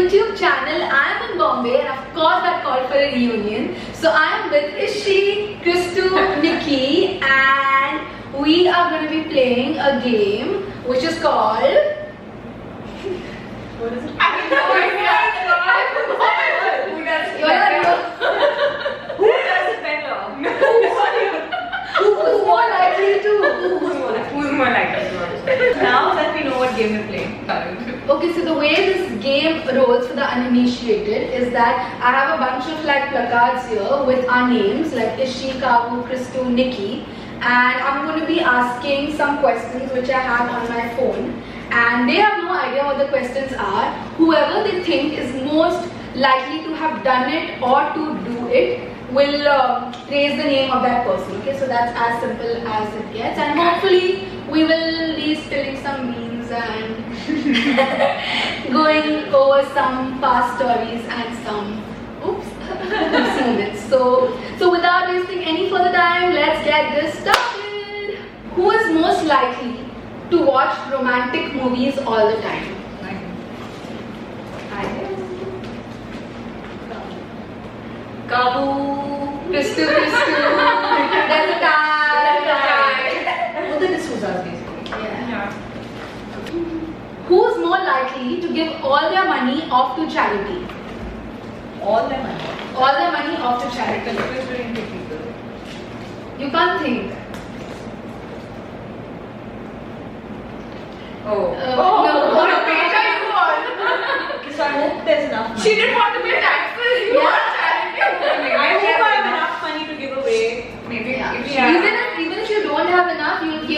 YouTube channel. I am in Bombay and of course that called for a reunion. So I am with Ishi, Kristu, Nikki, and we are going to be playing a game which is called... What is it? I have no idea. Who does it better? Who does it better? Who's more likely to? Who's more likely to? Now that we know what game we're playing. Okay, so the way this game rolls for the uninitiated is that I have a bunch of like placards here with our names like Ishi, Kavu, Kristu, Nikki, and I'm going to be asking some questions which I have on my phone, and they have no idea what the questions are. Whoever they think is most likely to have done it or to do it will raise the name of that person. Okay, so that's as simple as it gets, and hopefully we will be spilling some beans and going over some past stories and some moments. So without wasting any further time, let's get this started. Who is most likely to watch romantic movies all the time? Kavu. Kristu. There's a tie. Well, then it's Suza's basically. Yeah. Who's more likely to give all their money off to charity? All their money. All their money off to charity. Confused between two people. You can't think. Oh. No. What a page are you on? Okay, so I hope there's enough money. She didn't want to pay taxes. You want charity. I hope I have enough money to give away. Maybe Yeah. if Even if you don't have enough, you'll be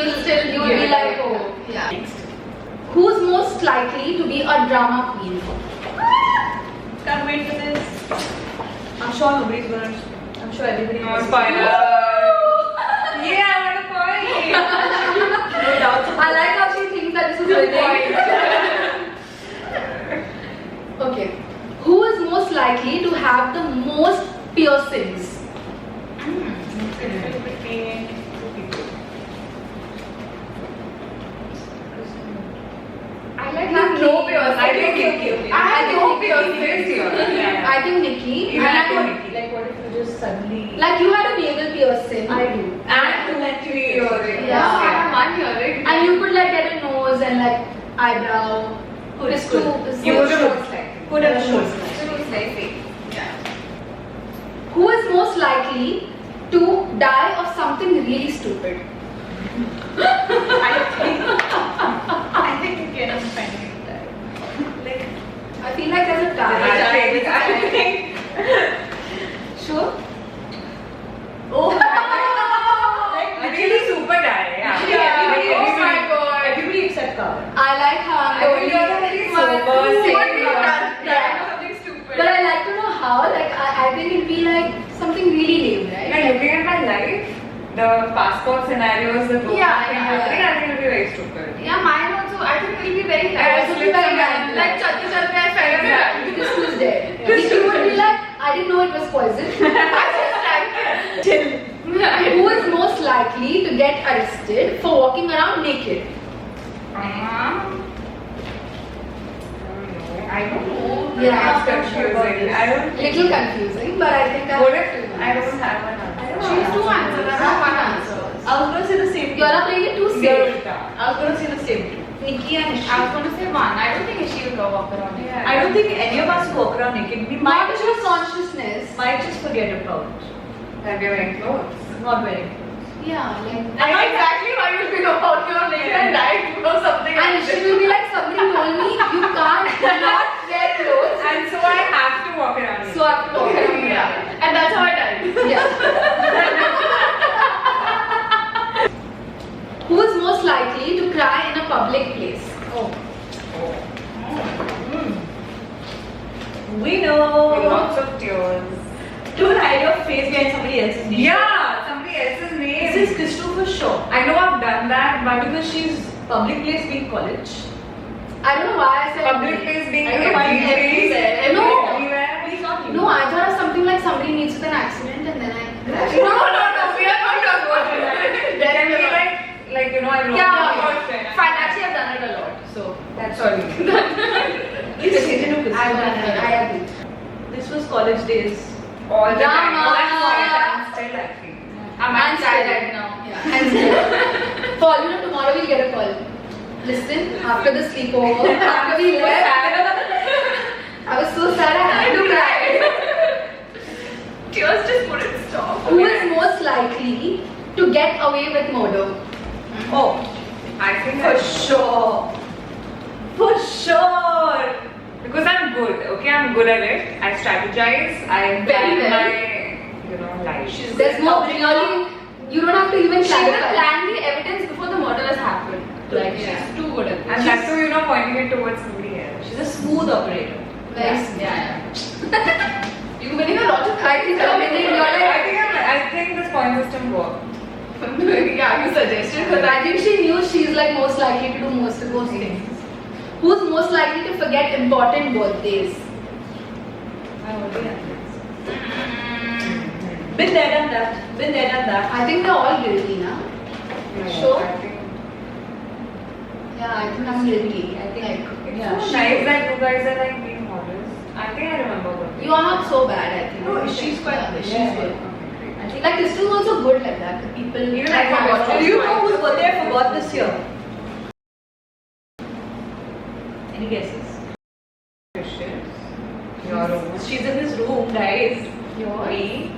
like, oh. Yeah. Next. Who's most likely to be a drama queen? Can't wait for this. I'm sure nobody's gonna. I'm sure everybody knows. Spoiler. Yeah, what a point. No doubt. I like how she thinks that this is her point. Okay. Who is most likely to have the most piercings? Between two people. I like Nikki. no piercing. I think Nikki. I have no piercings here. I think Nikki. Even And I I think would- Nikki. Like, what if you just suddenly. Like you had a navel piercing. I do. And two earrings. Yeah. I have one earring. And you could like get a nose and like eyebrow. It's too. You would have Short slightly. Could have shown. So it was very safe. Yeah. Who is most likely to die of something really stupid? I think you can understand that. Like, I feel like there's a tie. I think. Sure. Oh, Really super die. Yeah. Everybody, Oh my god. everybody except Kavan. I like how I'm I think going. you're very sober. What Safe. we have done. Yeah. Something stupid. But I like to know how. Like I think it'd be like something really lame, right? Like looking at my life, the passport scenarios that both Yeah, happening, yeah. I think it will be very stupid. Yeah, mine also. I think it will be very I also feel like that. Like chalte chalte I fell in Yeah, because who's dead? Because you would be like, I didn't know it was poison. Who is most likely to get arrested for walking around naked? I don't know. Yeah. It's confusing. I don't think. Little confusing, but I think What if I don't have an answer? Choose two answers. I have one answer. I was gonna say the same. You are playing it too safe. I was gonna say the same too. Nikki and Ishi. I was going to say one. I don't think she will go walk around. I don't think any of us walk around naked. We Not might with your consciousness. might just forget about it. That we're wearing clothes. Not wearing clothes. Yeah, like. I know exactly why you will go walking around naked and die or something. And she will be like, somebody told me you can't not wear clothes. And so I have to walk around. So I have to walk around. Yeah. And that's how I died. Yeah. Who is most likely to cry in a public place? Oh. We know. Lots of tears. Don't hide your face behind somebody else's name. Yeah, somebody else's name. This is Kristu for sure. I know I've done that, but Because she's public place being college. I don't know why I said public place being I don't know why you everywhere. No. Everywhere. Please not you. No, I thought of something like somebody meets with an accident and then I crash. No, we are not talking about that. There can be like you know, I know. Yeah, fine. Actually, I've done it a lot. So that's all. Please continue to I agree. This was college days. All the Yeah, time. ma. That's why I'm still, I think. I'm And outside still. right now. Yeah. And still. Paul, you know, tomorrow we'll get a call. Listen, after the sleepover, after we left, I was so sad I had to cry. Tears just wouldn't stop. Who is most likely to get away with murder? Oh, I think for sure. For sure. Because I'm good. Okay, I'm good at it. I strategize. I Very plan well. my, life. There's no really, you don't have to even She will clarify. plan the evidence before the murder has happened. Like Yeah. she's too good at it. And And that's why pointing it towards somebody else. She's a smooth operator. Very Yeah. You're winning a lot of I think you're winning, you're like, I think this point system worked. Yeah, you suggested, but I think she knew she's like most likely to do most of those things. Who's most likely to forget important birthdays? I already have this. Been there, done that. Been there, done that. I think they're all guilty, na? Sure. I think Yeah, I think I'm guilty. I think it's Yeah, so she nice would. that you guys are like being honest. I think I remember what you are not so bad, I think. No, she's quite Yeah, good. she's Yeah. good. Okay, I think Like this is also good like that. The people Even I forgot. Do you know whose birthday I forgot this year? Any guesses? Christians. Your own. She's in this room, guys. Your Me.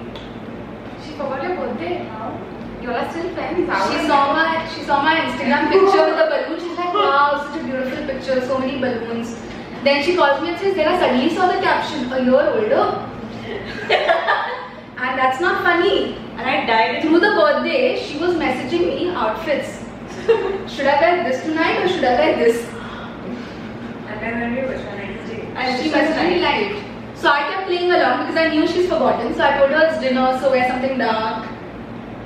She forgot your birthday. How? You are still friends. How She is saw my Instagram picture with a balloon. She's like, wow, such a beautiful picture, so many balloons. Then she calls me and says, then I suddenly saw the caption, a year older. And that's not funny. And I died in Through the birthday, she was messaging me outfits. Should I wear this tonight or should I wear this? And then when we which one I say? And she messaged me like, so I kept playing along because I knew she's forgotten. So I told her it's dinner, so wear something dark.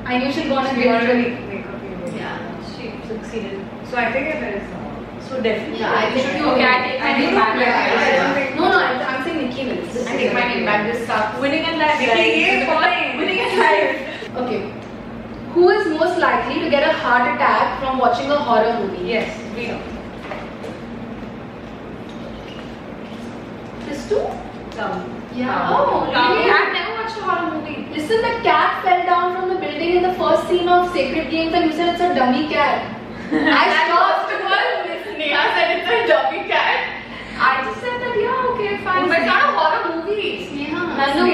I knew she'll go on a We already guilt. make up your Yeah. She succeeded. So I think it is. So definitely. Yeah, I think Should we- okay, I take back my name. No, I'm saying Nikki wins. I take my name back. This sucks. Winning at life. Nikki, yay, fine. Winning at life. Okay. Who is most likely to get a heart attack from watching a horror movie? Yes, we know. This too? Yeah. Oh, really? really? I've never watched a horror movie. Listen, the cat fell down from the building in the first scene of Sacred Games and you said it's a dummy cat. I stopped. First of all, Miss Neha said it's a dummy cat. I just said that, yeah, okay, fine. But it's not a horror movie. Nanu.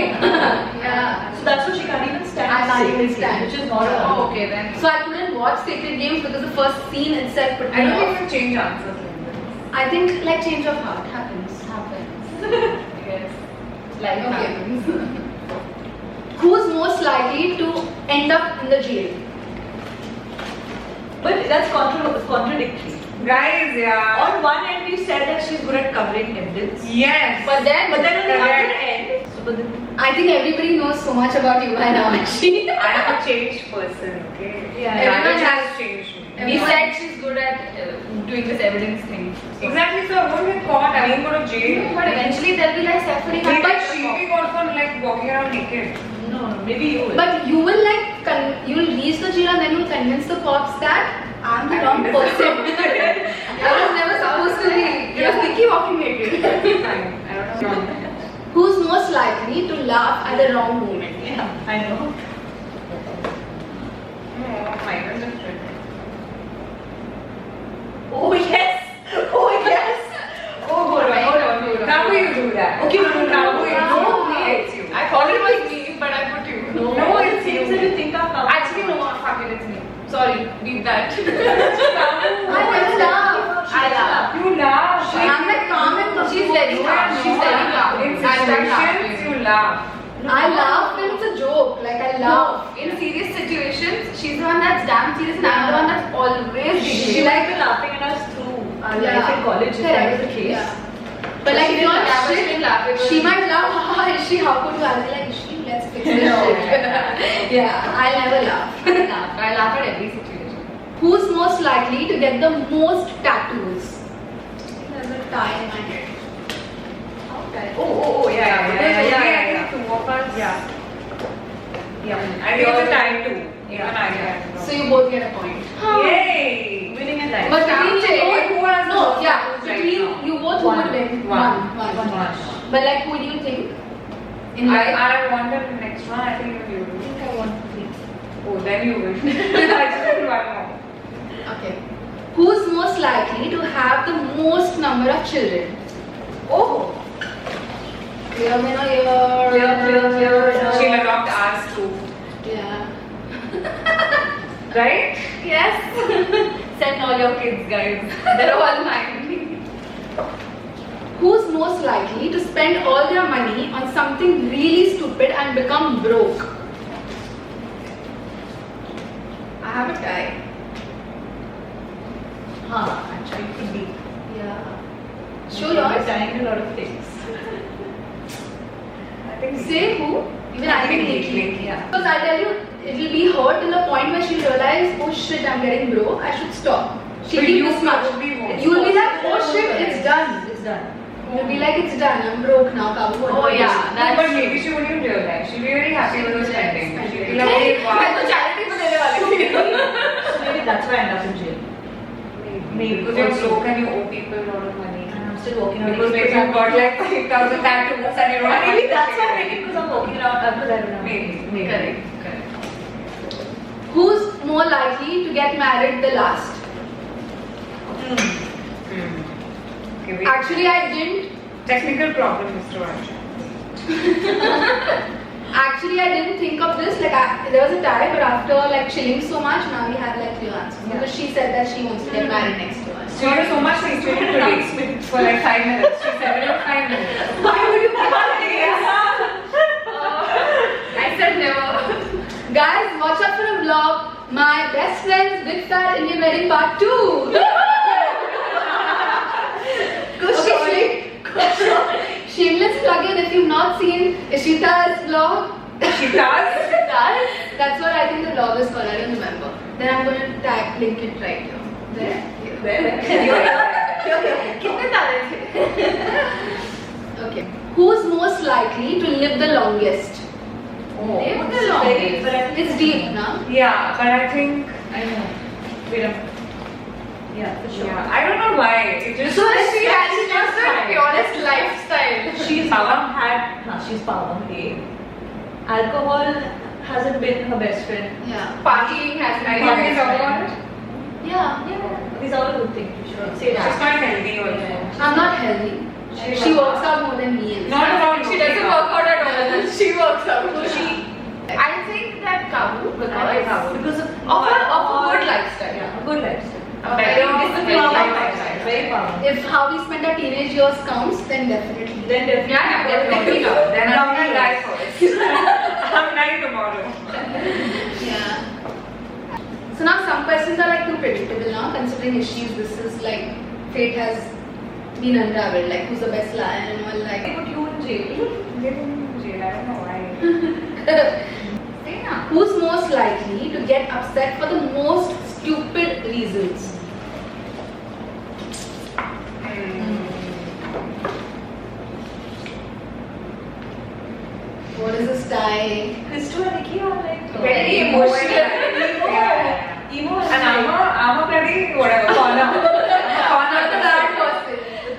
Yeah. So that's what she can't even stand. I can't even Sacred stand. Games, which is not a Oh, okay then. So I couldn't watch Sacred Games because the first scene itself put I me don't off. even change answers like this. I think like change of heart happens. Yes. Life Okay. happens. Who's most likely to end up in the jail? But that's contradictory. Guys, yeah. On one end, we said that she's good at covering evidence. Yes. But then But then on the Correct. other end, so but then I think everybody knows so much about you by now, actually. I am a changed person, okay? Yeah, Everyone everyone has changed me. Everyone- He said she's good at doing this evidence thing. Exactly, so I won't get caught. I won't go to jail. But eventually there'll be like suffering. Maybe But she'll be caught for like walking around naked. no, maybe you will. But you will like you'll reach the jail and then you'll convince the cops that I'm the wrong person. I was never supposed to be. It was Nikki walking naked. Fine. I don't know. Who's most likely to laugh at the wrong moment? yeah, I know. Oh, my goodness. Oh yes! Oh yes! Oh, hold on. Now will you do that? Okay, now will you do no. it? It's you. I thought it was me, but I put you. No, it seems that you think I'm Actually, no, fuck it, it's me. Sorry, leave that. I never laugh. I laugh. You laugh. I'm like calm and composed. She's very calm. She's very calm. In situations, you laugh. I laugh when it's a joke. Like I laugh. In serious situations, she's the one that's damn serious and I'm the one that's always She giggling. might be laughing at us through our life in college if that was the case. Yeah. But like She if you're didn't laugh, but she shit, didn't laugh, it was- she might laugh. Haha, is she? How could you? I'll be like, is she? Let's fix this shit. Yeah, I'll never laugh. I laugh at every situation. Who's most likely to get the most tattoos? There's a tie in my head. Oh, yeah. I think two of us. Yeah. I think it's a tie too. Even I have. So you both get a point. Yay! Winning at life. But between Who has the no, most yeah, couples right between now? you both, who would win? One. But like, who do you think? In life? I wanted the next one. I think you do. I think I want 3. Oh, then you will. I just did one more. Okay. Who's most likely to have the most number of children? Oh! Clear winner here. Clear. She'll adopt ours too. Yeah. Right? Yes. Send all your kids, guys. They're all mine. Who's most likely to spend all their money on something really stupid and become broke? I have a tie. Actually, it could be. Yeah. Show I'm yours. trying a lot of things. I think Say who? Even I think Nikki. Yeah. Because I tell you, it'll be her till the point where she'll realize, oh shit, I'm getting broke. I should stop. She'll But be you this much. will be more. You'll be like, oh shit, it's done. It's done. You'll be like, it's done. I'm broke now. Kabu. Oh yeah, no, but maybe she wouldn't even realize. She'll be very happy with the spending. She'll be like, hey, wow. मैं तो charity में देने वाली थी. So maybe that's why I end up in jail. Maybe. Because you're broke and you owe people a lot of money. And I'm still walking around. Because maybe you've got like 5,000 tattoos and you don't have Maybe money. that's why maybe because I'm walking around because I don't know. Maybe. Correct. Who's more likely to get married the last? Okay, wait. Actually, I didn't. Technical problem, Mr. Vansha. Actually, I didn't think of this. Like, there was a tie, but after like chilling so much, now we have like clear answers. Yeah. Because she said that she wants to get married next to us. So you're so much frustrated today for like 5 minutes. She said it in 5 minutes. Why would you pick on I said never. Guys, watch out for a vlog. My best friend's Big Fat Indian Wedding Part 2. Shameless plug-in if you've not seen Ishita's vlog. She does. That's what I think the vlog is called. I don't remember. Then I'm going to link it right here. There. कितने तारे थे? Okay. Who's most likely to live the longest? Live the longest. It's deep, now. Yeah, but I think I know. Wait a minute. Yeah, for sure. yeah, I don't know why. It just So she has she's just the fine. purest lifestyle. She's Power. she's power. A. Alcohol hasn't been her best friend. Yeah. partying has been Partying my best friend. Yeah. These are all good things. You should say She's that. not healthy also. Yeah. I'm not healthy. She works out more than me. Not about She doesn't work out at all. She works out. So she. I think that Kabu Because of a good lifestyle. Yeah, a good lifestyle. A better Disciplined lifestyle. lifestyle. Very powerful. If how we spend our teenage years counts, then definitely. Then definitely. Yeah, definitely not. Then I'm gonna die first. I'm dying tomorrow. Yeah. So now some questions are like too predictable now, considering issues. This is like fate has been unraveled. Like who's the best liar and all They like. put you in jail. They put me in jail. I don't know why. Say na. Who's most likely to get upset for the most stupid reasons? What is this tie? Christo and Nikki are like Very emotional. Yeah. Emo And I'm a bloody whatever corner. Corner.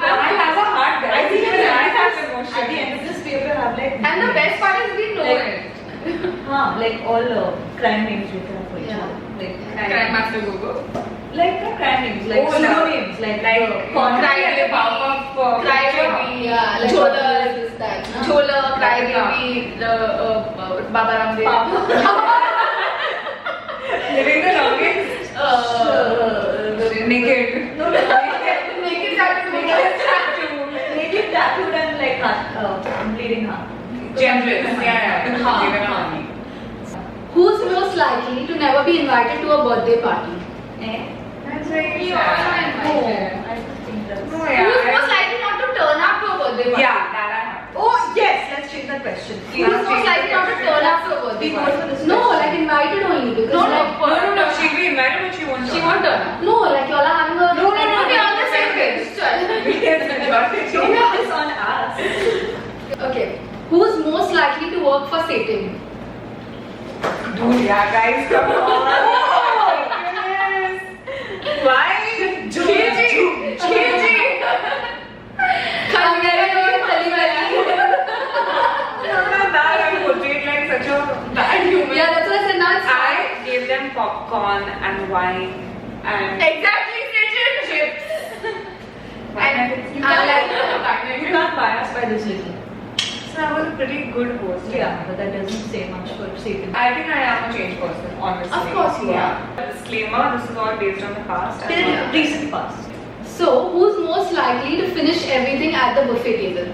I have a heart there. I think I have at the emotion. end of this paper have like And the best part is we know Like- it. like all crime names written up for each Yeah. other. Like Crime Master Google. like not crime names, like Oh, pseudo no. names, like Cry Crybaby. of Crybaby. Yeah, like Chola. what is that? No? Chola, Crybaby, Baba Ramdev. Living the longest. Naked. No, Naked tattoo. naked tattooed and like heart, bleeding heart. Generous. Yeah. Given a Huh. money. Who's most likely to never be invited to a birthday party? That's very You also sad. invited. I just think that's. No, Who's yeah. most likely not to turn up to a birthday party? Yeah, that I have. Oh yes, let's change that question. Who's most likely not to turn up to a birthday We vote for party? this No, question. like invited only because No, like, no. She'll be invited, but she won't. she won't turn up. No, like y'all are having a. No, no, no, We're no. on the same page. Don't have this on us. Okay. Who's most likely to work for Satan? Dude, yeah, guys, come on. Oh, goodness. Why? Khilji. I'm portrayed like such a bad human. Yeah, that's what I said. Now it's I gave them popcorn and wine and Exactly, Sejal. Chips. And you I like you can't bias by this little. So I was a pretty good host. Yeah, but that doesn't say much for Satan. I think I am a changed person, honestly. Of course you are. Disclaimer, this is all based on the past. and Till not- recent past. So, who's most likely to finish everything at the buffet table?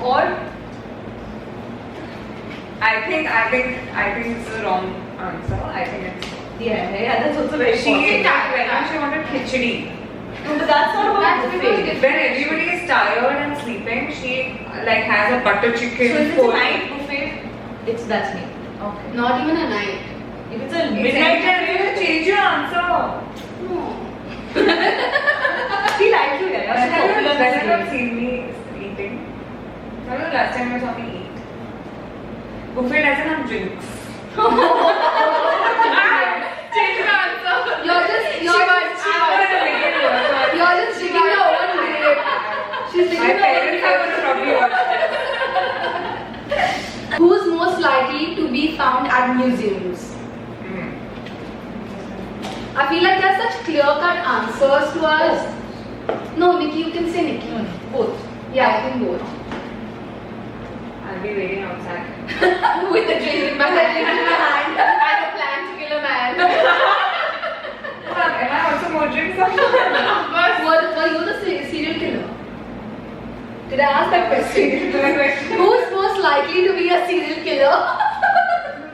Or I think this is the wrong answer. I think it's yeah, that's also very she possible. she wanted khichdi. No, but that's not about That's buffet. because When everybody is tired and sleeping, she like has a butter chicken. So if it's a full- night buffet, that's me. Okay. Not even a night. If it's a Midnight midnight time, you buffet, change your answer. No. he like you, yeah. You're so popular in When this have you game. seen me eating? When was the last time you saw me eat? Buffet doesn't have drinks. change your answer. You're just digging your own grave. She's My digging her parents are own going to probably watch this. grave. Who's most likely to be found at museums? I feel like there's such clear-cut answers to us. No, Nikki, you can say Nikki. No, both. Yeah, I think both. I'll be waiting outside. With a drink in my hand and a plan to kill a man. Am I also ordering something? Of course. Were you the serial killer? Did I ask that question? Who's most likely to be a serial killer?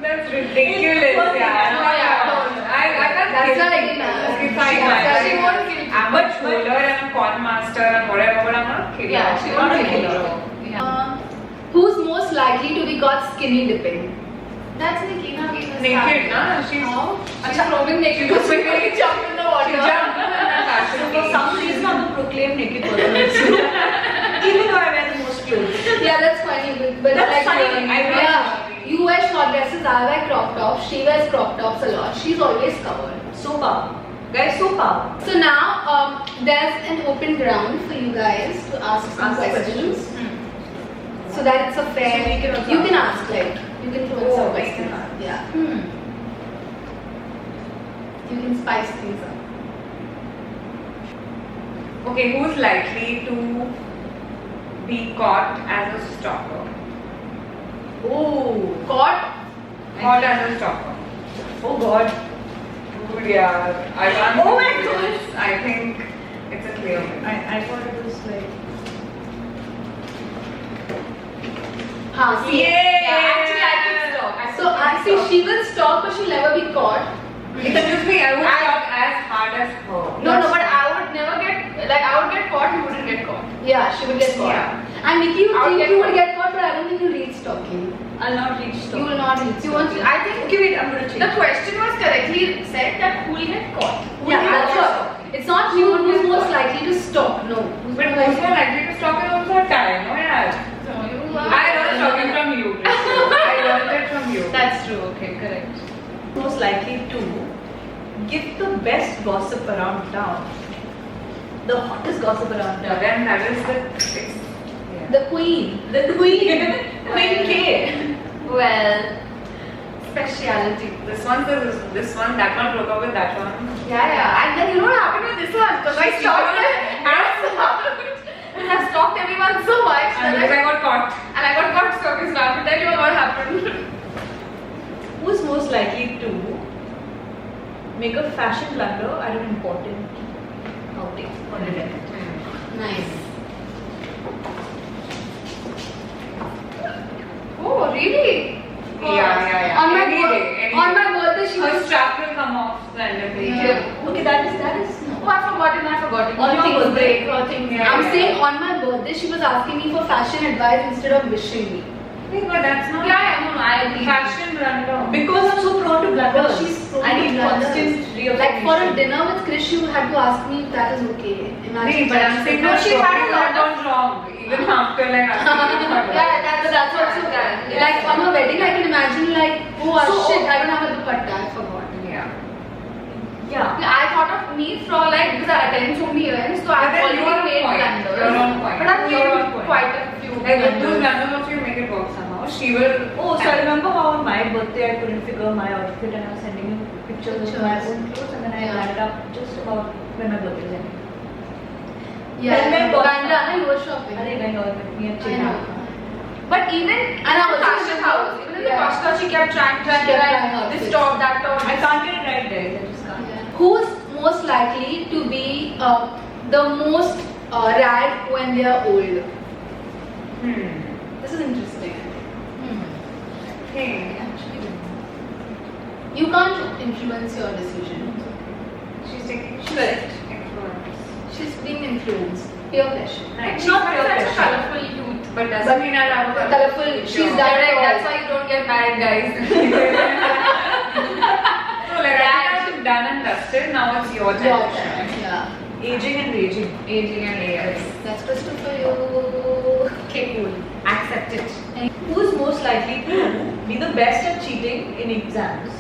That's ridiculous, yeah. Oh, yeah, no. I can't That's kill why I people. didn't ask. Okay, fine. Yeah, fine. she won't kill you. I'm a troller and a con master and whatever, but I'm not a killer. Yeah, she I'm won't not a kill you. killer. Yeah. Who's most likely to be caught skinny dipping? That's Nikki. Now we must Naked, start. na? She's How? She's roaming naked. She really jumped in the water. she jumped in the fashion For week. some reason, I'm a proclaimed naked person. Even though I wear the most clothes. Yeah, that's funny. But That's like, funny. I wear yeah, you wear short dresses, I wear crop tops. She wears crop tops a lot. She's always covered. So power. Guys, so power. So now there's an open ground for you guys to ask some Ask questions. questions. So that it's a fair. So we can also you can ask. ask like you can throw in Oh, some I can questions. ask. Yeah. You can spice things up. Okay, who's likely to be caught as a stalker? Oh. Caught. Caught as a stalker. Oh God. Good, yeah. I can't. Oh my think gosh. it's- I think it's a clear win. I thought it was like. See, Yeah, actually I can stalk. So actually she will stalk but she'll never be caught. Excuse me, I would stalk as hard as her. No, but I would never get, like I would get caught, you wouldn't get caught. Yeah, she would get caught. Yeah. And Nikki, you I would think get you would caught. get caught, but I don't think you'll reach stalking. I'll not reach stop. You will not reach You want stalking. I think Okay, wait, I'm gonna change. the question was correctly said that who will get caught. Who Yeah, will that's get what. It's not you who's most likely to stalk. No. Who's But more most are likely to stalk is also a time, no? Yeah. No, you I learned stalking from you. I learned it from you. That's true, okay, correct. Most likely to give the best gossip around town. The hottest gossip around But town. then that is the. Yeah. the queen? The Queen. Queen K. Well, speciality. This one, that one broke up with that one. Yeah. And then you know what happened with this one? Because I stalked her and I stalked everyone so much And that because I got caught. and I got caught stalking, so I have to tell you what happened. Who's most likely to make a fashion blunder at an important outing or an event? Nice. Oh, really? Yeah. On my Any birth- day, any on day. my birthday, she Her was. strap will come off randomly. Yeah. Okay, that is Oh, I've forgotten. On your Things birthday. break or things. Yeah. I'm saying on my birthday, she was asking me for fashion advice instead of wishing me. Hey, but that's not No, I agree. fashion blunder. because I'm so prone to blunders. But she's prone I to need blunders. constant reaffirmation. Like for a dinner with Krish, you had to ask me if that is okay. Imagine. Hey, but I'm saying No, that she had a lot not gone wrong. Even after like asking her. Yeah, that's also bad. Like on her wedding, I can imagine like, oh So, shit, I don't have a dupatta. I forgot. Yeah. Yeah. I thought of me from like because I attend so many events, so I've But then already you're on made point. blunders. You're on point. But I've You're on made point. quite a few Like with those blunders. blunders also you make it work somehow. She will. Oh, so I remember how on my birthday I couldn't figure my outfit and I was sending you pictures of my own clothes and then I Yeah. landed up just about when my birthday was ending. Yeah, Then my Bandra, and you were shopping. I think I know with me and I China. know. But even in And the also fashion in house, the- even in the yeah. fashion house, she kept trying She kept like trying outfits. this top, that top. I can't get it right, guys. I just can't. Yeah. Who's most likely to be the most rad when they are old? This is interesting. Hey. You can't influence your decision. She's taking Correct. influence. She's being influenced. Peer pressure. Right. She's not peer such a pressure. colorful youth, but doesn't But mean I have a colorful, she's Correct, done it all. that's why you don't get married, guys. So like I think I'm done and dusted. Now it's your Your generation. turn. Yeah. Aging and raging. Aging and layers. That's Crystal for you. Okay, cool. Accept it. Who's most likely to be the best at cheating in exams?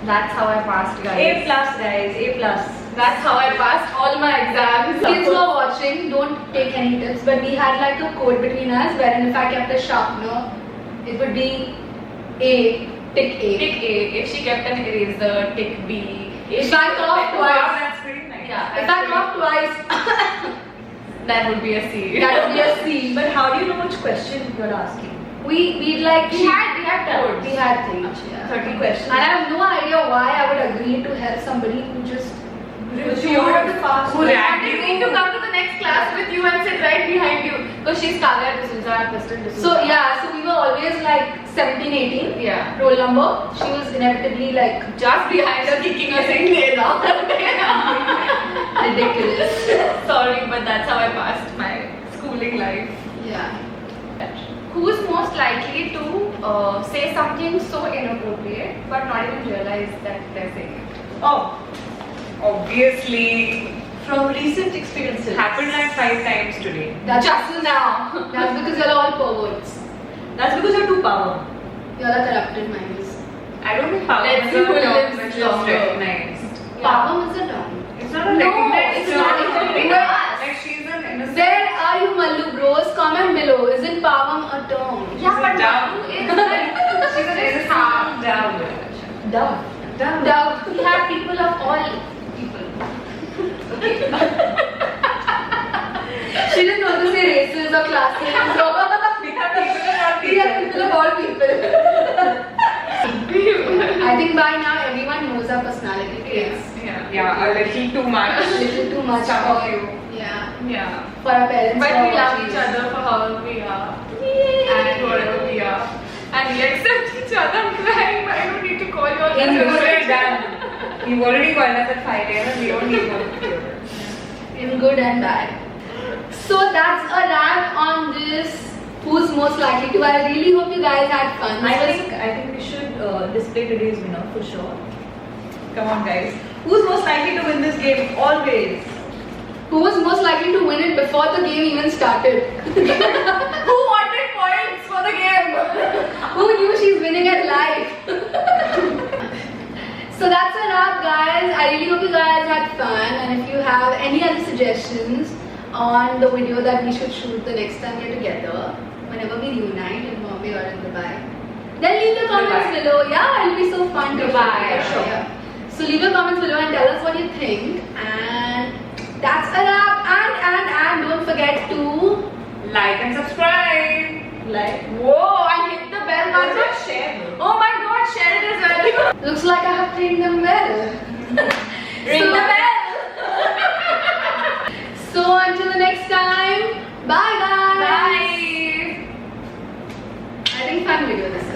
That's how I passed, A guys. plus, guys. A plus. That's how I passed all my exams. Kids who are watching, don't take any tips, but we had like a code between us wherein if I kept a sharpener, it would be A, tick A. Tick A. If she kept an eraser, tick B. If I cough Wow, twice, that's pretty nice. Yeah. if I cough twice, That would be a C. that would be a C. But how do you know which question you're asking? We'd like we had codes. we had things, yeah. 30 questions. And I have no idea why I would agree to help somebody who just You would have to pass. Who Who wanted ran me you? to come to the next class with you and sit right behind you. Because she's Kavya D'Souza and Kristen D'Souza. So yeah, so we were always like 17, 18. Yeah. Roll number. She was inevitably like Just behind her kicking her saying Lena. ridiculous. Sorry, but that's how I passed my schooling life. Yeah. Who's most likely to say something so inappropriate but not even realize that they're saying it? Oh, Obviously, from recent experiences. happened like 5 times today. That's Just now. That's because you're all perverts. That's because you're too power. You're a corrupted minds. I don't think power Let's is see a who term lives which is longer. recognized. Power is a term. It's not a No, recognized it's term. not even between us. Like she's an innocent. Where are you, Mallu bros? Comment below. Isn't Pavam a term? Yeah, but dumb. Babu is like, She's an innocent half dumb. Dumb. Dumb. Now, we have people of all people. She didn't know to say races or classes. So We have people who are we have people of all people. I think by now everyone knows our personality traits. Yeah, a little too much. A little too much Some for of you. Yeah. Yeah. For our parents. But who are we love watching each this. other for how we are and whatever we are. And we accept each other. I'm crying, but I don't need to call you all In that. good We're done. You've already called us at 5 a.m. and we don't need more to do. In good and bad. So that's a wrap on this. Who's most likely to? I really hope you guys had fun. I This was- think we should display today's winner for sure. Come on, guys. Who's most likely to win this game? Always. who was most likely to win it before the game even started? Who wanted points for the game? Who knew she's winning at life? So that's a wrap, guys. I really hope you guys had fun. And if you have any other suggestions on the video that we should shoot the next time we're together, whenever we reunite in Bombay or in Dubai, then leave your comments Dubai. below. Yeah, it'll be so fun to Dubai, shoot. sure. Yeah. So leave your comments below and tell us what you think. And that's a wrap. And don't forget to Like and subscribe. Like. Whoa, and hit the bell button. Share. Oh my god, share it as well. looks like I have trained them well. Ring So- the bell. So until the next time, bye guys. Bye. I think fun video this.